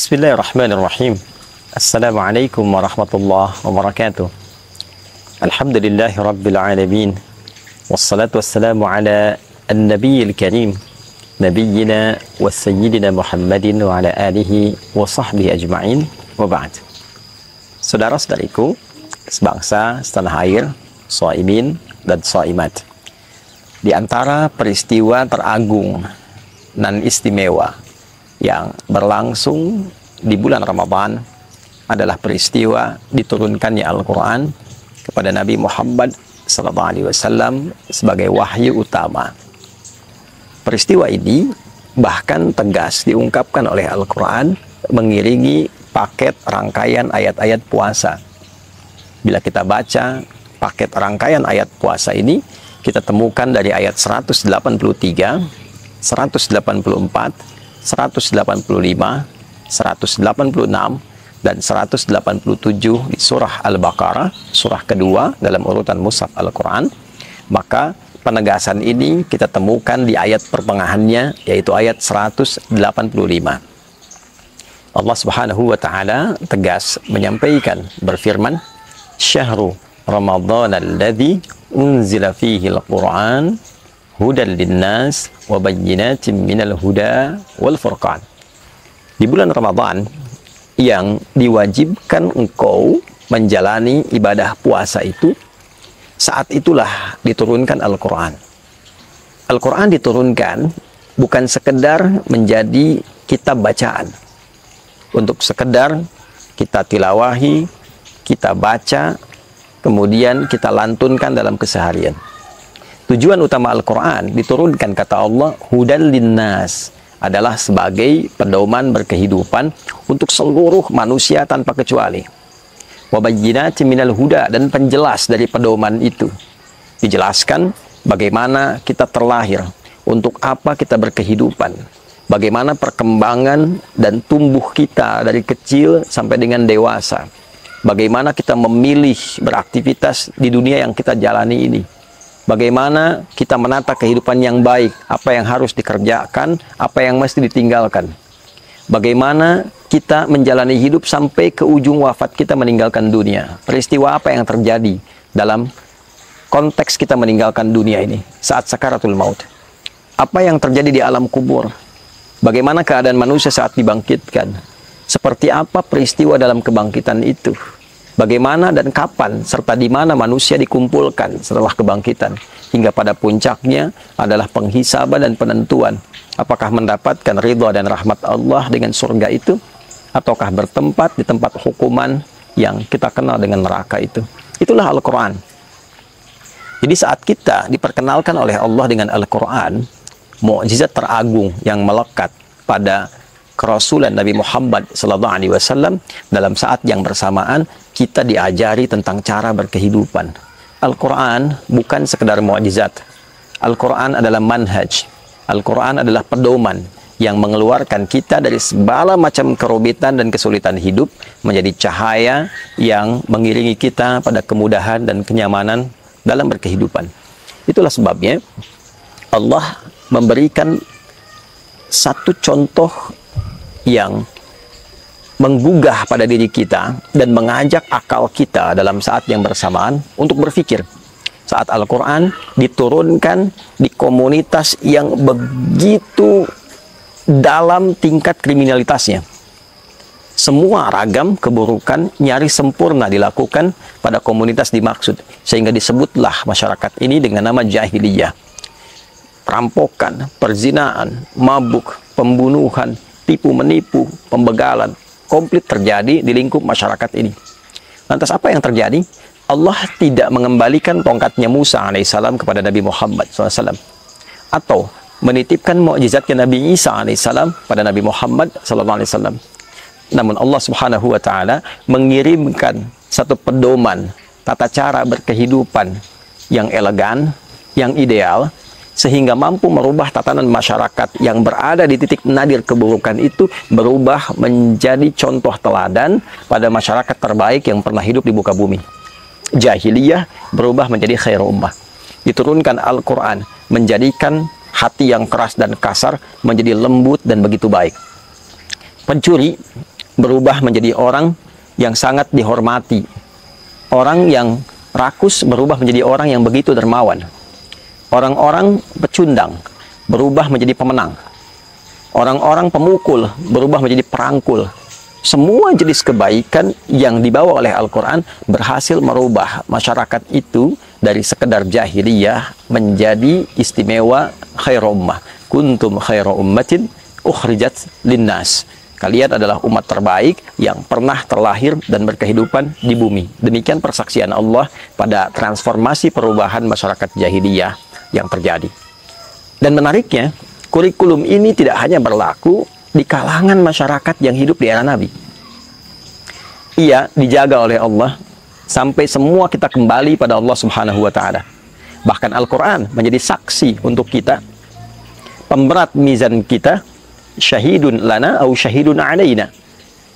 Bismillahirrahmanirrahim. Assalamualaikum warahmatullahi wabarakatuh. Alhamdulillahi rabbil alamin. Wassalatu wassalamu ala an-nabiyil karim, nabiyyina wa sayyidina Muhammadin wa ala alihi wa sahbihi ajma'in, wa ba'd. Saudara-saudariku sebangsa setanah air, shaimin dan shaimat, di antara peristiwa teragung dan istimewa yang berlangsung di bulan Ramadan adalah peristiwa diturunkannya Al-Quran kepada Nabi Muhammad SAW sebagai wahyu utama. Peristiwa ini bahkan tegas diungkapkan oleh Al-Quran mengiringi paket rangkaian ayat-ayat puasa. Bila kita baca paket rangkaian ayat puasa ini, kita temukan dari ayat 183, 184, 185, 186, dan 187 di surah Al-Baqarah, surah kedua dalam urutan mushaf Al-Quran. Maka penegasan ini kita temukan di ayat pertengahannya, yaitu ayat 185. Allah Subhanahu wa Ta'ala tegas menyampaikan, berfirman, "Syahrul Ramadan alladzi unzila fihi al-Quran hudan linnas wa bayyinatin minal huda wal furqan." Di bulan Ramadan yang diwajibkan engkau menjalani ibadah puasa itu, saat itulah diturunkan Al-Quran. Al-Quran diturunkan bukan sekedar menjadi kitab bacaan, untuk sekedar kita tilawahi, kita baca, kemudian kita lantunkan dalam keseharian. Tujuan utama Al-Quran diturunkan, kata Allah, hudan linnas, adalah sebagai pedoman berkehidupan untuk seluruh manusia tanpa kecuali. Wa bayyinatin minal huda, dan penjelas dari pedoman itu. Dijelaskan bagaimana kita terlahir, untuk apa kita berkehidupan, bagaimana perkembangan dan tumbuh kita dari kecil sampai dengan dewasa, bagaimana kita memilih beraktivitas di dunia yang kita jalani ini, bagaimana kita menata kehidupan yang baik, apa yang harus dikerjakan, apa yang mesti ditinggalkan. Bagaimana kita menjalani hidup sampai ke ujung wafat kita meninggalkan dunia. Peristiwa apa yang terjadi dalam konteks kita meninggalkan dunia ini saat sakaratul maut. Apa yang terjadi di alam kubur. Bagaimana keadaan manusia saat dibangkitkan. Seperti apa peristiwa dalam kebangkitan itu. Bagaimana dan kapan serta di mana manusia dikumpulkan setelah kebangkitan, hingga pada puncaknya adalah penghisaban dan penentuan apakah mendapatkan ridha dan rahmat Allah dengan surga itu, ataukah bertempat di tempat hukuman yang kita kenal dengan neraka itu. Itulah Al-Quran. Jadi saat kita diperkenalkan oleh Allah dengan Al-Quran, mukjizat teragung yang melekat pada kerasulan Nabi Muhammad SAW, dalam saat yang bersamaan kita diajari tentang cara berkehidupan. Al-Quran bukan sekedar mukjizat. Al-Quran adalah manhaj. Al-Quran adalah pedoman yang mengeluarkan kita dari segala macam kerumitan dan kesulitan hidup menjadi cahaya yang mengiringi kita pada kemudahan dan kenyamanan dalam berkehidupan. Itulah sebabnya Allah memberikan satu contoh yang menggugah pada diri kita dan mengajak akal kita dalam saat yang bersamaan untuk berpikir. Saat Al-Quran diturunkan di komunitas yang begitu dalam tingkat kriminalitasnya. Semua ragam keburukan nyaris sempurna dilakukan pada komunitas dimaksud, sehingga disebutlah masyarakat ini dengan nama jahiliyah. Perampokan, perzinaan, mabuk, pembunuhan, tipu-menipu, pembegalan, komplit terjadi di lingkup masyarakat ini. Lantas apa yang terjadi? Allah tidak mengembalikan tongkatnya Musa alaihissalam kepada Nabi Muhammad SAW, atau menitipkan mukjizatnya Nabi Isa alaihissalam pada Nabi Muhammad SAW. Namun Allah Subhanahu wa Ta'ala mengirimkan satu pedoman tata cara berkehidupan yang elegan, yang ideal, sehingga mampu merubah tatanan masyarakat yang berada di titik nadir keburukan itu berubah menjadi contoh teladan pada masyarakat terbaik yang pernah hidup di muka bumi. Jahiliyah berubah menjadi khair ummah. Diturunkan Al-Quran menjadikan hati yang keras dan kasar menjadi lembut dan begitu baik. Pencuri berubah menjadi orang yang sangat dihormati. Orang yang rakus berubah menjadi orang yang begitu dermawan. Orang-orang pecundang berubah menjadi pemenang. Orang-orang pemukul berubah menjadi perangkul. Semua jenis kebaikan yang dibawa oleh Al-Quran berhasil merubah masyarakat itu dari sekedar jahiliyah menjadi istimewa khairu ummah. Kuntum khairu ummatin ukhrijat linnas. Kalian adalah umat terbaik yang pernah terlahir dan berkehidupan di bumi. Demikian persaksian Allah pada transformasi perubahan masyarakat jahiliyah yang terjadi. Dan menariknya, kurikulum ini tidak hanya berlaku di kalangan masyarakat yang hidup di era Nabi. Ia dijaga oleh Allah sampai semua kita kembali pada Allah Subhanahu wa Ta'ala. Bahkan Al-Quran menjadi saksi untuk kita, pemberat mizan kita, syahidun lana au syahidun alaina.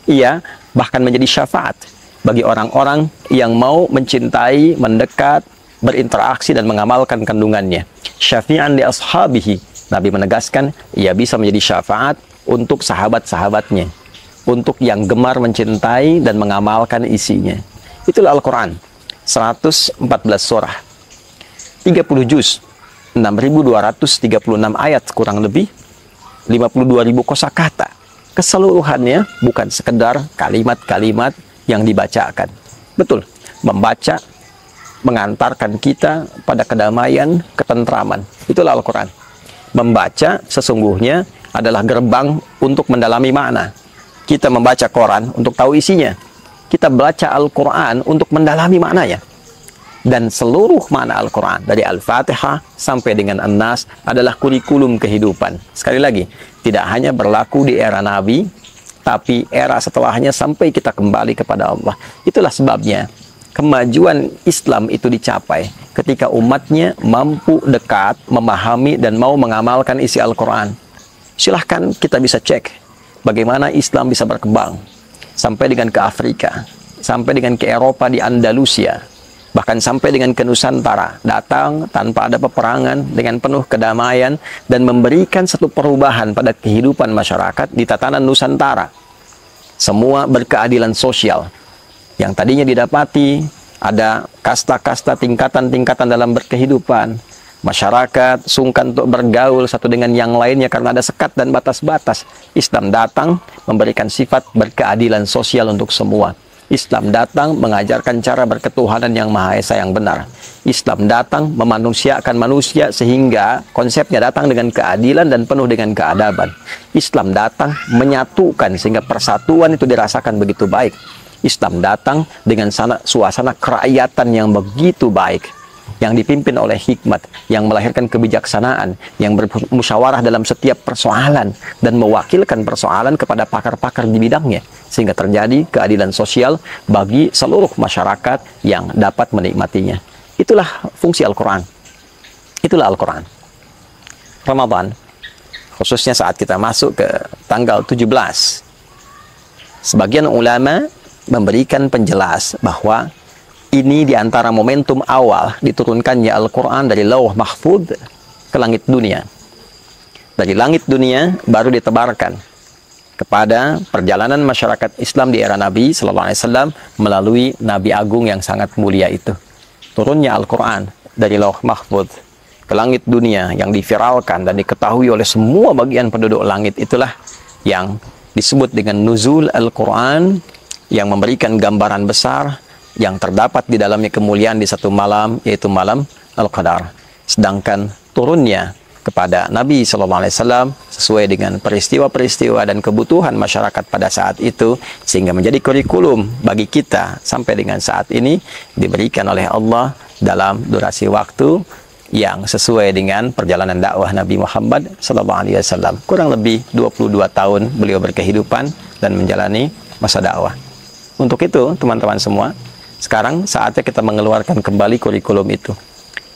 Ia bahkan menjadi syafaat bagi orang-orang yang mau mencintai, mendekat, berinteraksi dan mengamalkan kandungannya. Syafi'an li ashabihi. Nabi menegaskan ia bisa menjadi syafaat untuk sahabat-sahabatnya, untuk yang gemar mencintai dan mengamalkan isinya. Itulah Al-Quran. 114 surah, 30 juz, 6.236 ayat kurang lebih, 52.000 kosakata. Keseluruhannya bukan sekedar kalimat-kalimat yang dibacakan. Betul, membaca mengantarkan kita pada kedamaian, ketentraman. Itulah Al-Quran. Membaca sesungguhnya adalah gerbang untuk mendalami makna. Kita membaca Quran untuk tahu isinya. Kita baca Al-Quran untuk mendalami maknanya. Dan seluruh makna Al-Quran dari Al-Fatihah sampai dengan An-Nas adalah kurikulum kehidupan. Sekali lagi, tidak hanya berlaku di era Nabi, tapi era setelahnya sampai kita kembali kepada Allah. Itulah sebabnya kemajuan Islam itu dicapai ketika umatnya mampu dekat, memahami, dan mau mengamalkan isi Al-Quran. Silahkan kita bisa cek bagaimana Islam bisa berkembang sampai dengan ke Afrika, sampai dengan ke Eropa di Andalusia, bahkan sampai dengan ke Nusantara, datang tanpa ada peperangan dengan penuh kedamaian dan memberikan satu perubahan pada kehidupan masyarakat di tatanan Nusantara. Semua berkeadilan sosial. Yang tadinya didapati ada kasta-kasta, tingkatan-tingkatan dalam berkehidupan. Masyarakat sungkan untuk bergaul satu dengan yang lainnya karena ada sekat dan batas-batas. Islam datang memberikan sifat berkeadilan sosial untuk semua. Islam datang mengajarkan cara berketuhanan yang Maha Esa yang benar. Islam datang memanusiakan manusia sehingga konsepnya datang dengan keadilan dan penuh dengan keadaban. Islam datang menyatukan sehingga persatuan itu dirasakan begitu baik. Islam datang dengan suasana kerakyatan yang begitu baik, yang dipimpin oleh hikmat, yang melahirkan kebijaksanaan, yang bermusyawarah dalam setiap persoalan dan mewakilkan persoalan kepada pakar-pakar di bidangnya, sehingga terjadi keadilan sosial bagi seluruh masyarakat yang dapat menikmatinya. Itulah fungsi Al-Quran. Itulah Al-Quran. Ramadan, khususnya saat kita masuk ke tanggal 17, sebagian ulama memberikan penjelas bahwa ini diantara momentum awal diturunkannya Al-Quran dari Lauh Mahfudz ke langit dunia. Dari langit dunia baru ditebarkan kepada perjalanan masyarakat Islam di era Nabi Sallallahu Alaihi Wasallam melalui Nabi Agung yang sangat mulia itu. Turunnya Al-Quran dari Lauh Mahfudz ke langit dunia yang diviralkan dan diketahui oleh semua bagian penduduk langit, itulah yang disebut dengan Nuzul Al-Quran, yang memberikan gambaran besar yang terdapat di dalamnya kemuliaan di satu malam, yaitu malam Al-Qadar. Sedangkan turunnya kepada Nabi SAW sesuai dengan peristiwa-peristiwa dan kebutuhan masyarakat pada saat itu, sehingga menjadi kurikulum bagi kita sampai dengan saat ini, diberikan oleh Allah dalam durasi waktu yang sesuai dengan perjalanan dakwah Nabi Muhammad SAW. Kurang lebih 22 tahun beliau berkehidupan dan menjalani masa dakwah. Untuk itu, teman-teman semua, sekarang saatnya kita mengeluarkan kembali kurikulum itu.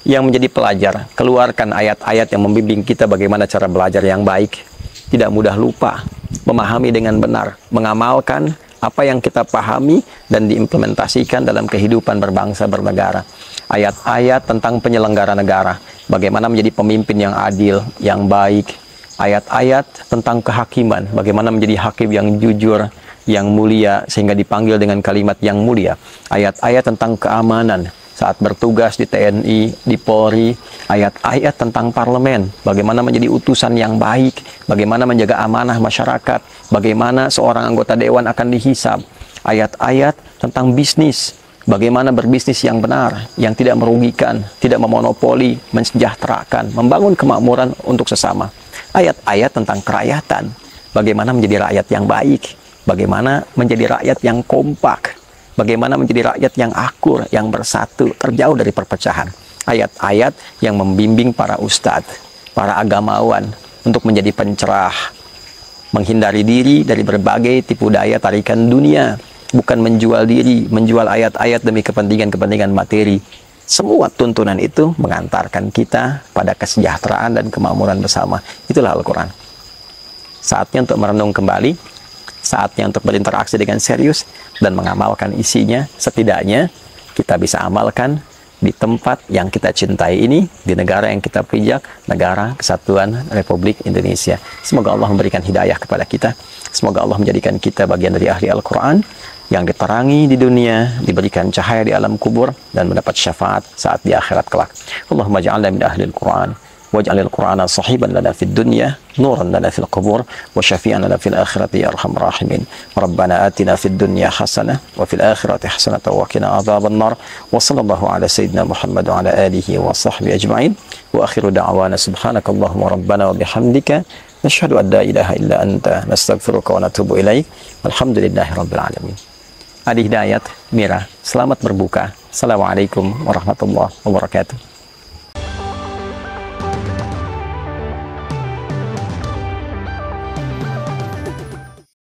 Yang menjadi pelajar, keluarkan ayat-ayat yang membimbing kita bagaimana cara belajar yang baik. Tidak mudah lupa, memahami dengan benar, mengamalkan apa yang kita pahami dan diimplementasikan dalam kehidupan berbangsa bernegara. Ayat-ayat tentang penyelenggara negara, bagaimana menjadi pemimpin yang adil, yang baik. Ayat-ayat tentang kehakiman, bagaimana menjadi hakim yang jujur, yang mulia sehingga dipanggil dengan kalimat yang mulia. Ayat-ayat tentang keamanan saat bertugas di TNI, di Polri, ayat-ayat tentang parlemen, bagaimana menjadi utusan yang baik, bagaimana menjaga amanah masyarakat, bagaimana seorang anggota dewan akan dihisab, ayat-ayat tentang bisnis, bagaimana berbisnis yang benar, yang tidak merugikan, tidak memonopoli, mensejahterakan, membangun kemakmuran untuk sesama. Ayat-ayat tentang kerakyatan, bagaimana menjadi rakyat yang baik, bagaimana menjadi rakyat yang kompak, bagaimana menjadi rakyat yang akur, yang bersatu, terjauh dari perpecahan. Ayat-ayat yang membimbing para ustadz, para agamawan untuk menjadi pencerah, menghindari diri dari berbagai tipu daya tarikan dunia, bukan menjual diri, menjual ayat-ayat demi kepentingan-kepentingan materi. Semua tuntunan itu mengantarkan kita pada kesejahteraan dan kemakmuran bersama. Itulah Al-Quran. Saatnya untuk merenung kembali, saatnya untuk berinteraksi dengan serius dan mengamalkan isinya. Setidaknya kita bisa amalkan di tempat yang kita cintai ini, di negara yang kita pijak, negara Kesatuan Republik Indonesia. Semoga Allah memberikan hidayah kepada kita. Semoga Allah menjadikan kita bagian dari ahli Al-Quran yang diterangi di dunia, diberikan cahaya di alam kubur, dan mendapat syafaat saat di akhirat kelak. Allahumma ja'alna min ahli Al-Quran. واجعل القرآن صحيبا لنا في الدنيا نورا لنا في القبور وشفيعا لنا في الآخرة يا أرحم الراحمين ربنا آتنا في الدنيا حسنة وفي الآخرة حسنة وقنا عذاب النار وصلى الله على سيدنا محمد وعلى آله وصحبه أجمعين وآخر دعوانا سبحانك اللهم ربنا وبحمدك نشهد أن لا إله إلا أنت نستغفرك ونتوب إليك والحمد لله رب العالمين. Adi Hidayat, Mira, selamat berbuka. Assalamualaikum warahmatullahi wabarakatuh.